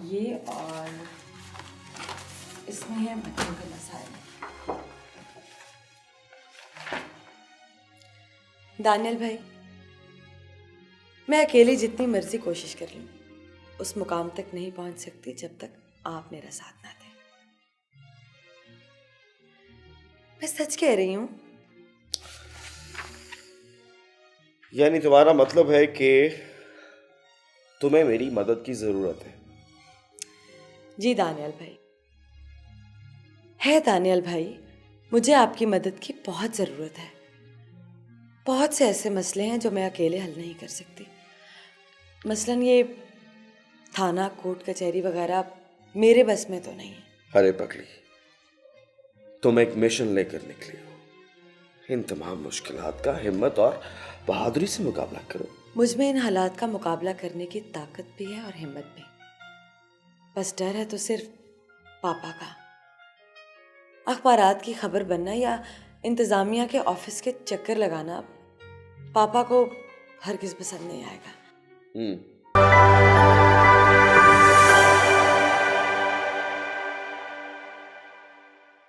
ये और इसमें है मटन के मसाले। दानियल भाई, मैं अकेली जितनी मर्जी कोशिश कर लूं, उस मुकाम तक नहीं पहुंच सकती जब तक आप मेरा साथ ना दें। मैं सच कह रही हूं। यानी तुम्हारा मतलब है कि तुम्हें मेरी मदद की जरूरत है? जी दानियल भाई, है दानियल भाई, मुझे आपकी मदद की बहुत ज़रूरत है। बहुत से ऐसे मसले हैं जो मैं अकेले हल नहीं कर सकती। मसलन ये थाना, कोर्ट, कचहरी वगैरह मेरे बस में तो नहीं है। अरे पगली, तुम एक मिशन लेकर निकली हो। इन तमाम मुश्किलात का हिम्मत और बहादुरी से मुकाबला करो। मुझ में इन हालात का मुकाबला करने की ताकत भी है और हिम्मत भी। बस डर है तो सिर्फ पापा का। अखबारात की खबर बनना या इंतज़ामिया के ऑफिस के चक्कर लगाना पापा को हरगिज़ पसंद नहीं आएगा।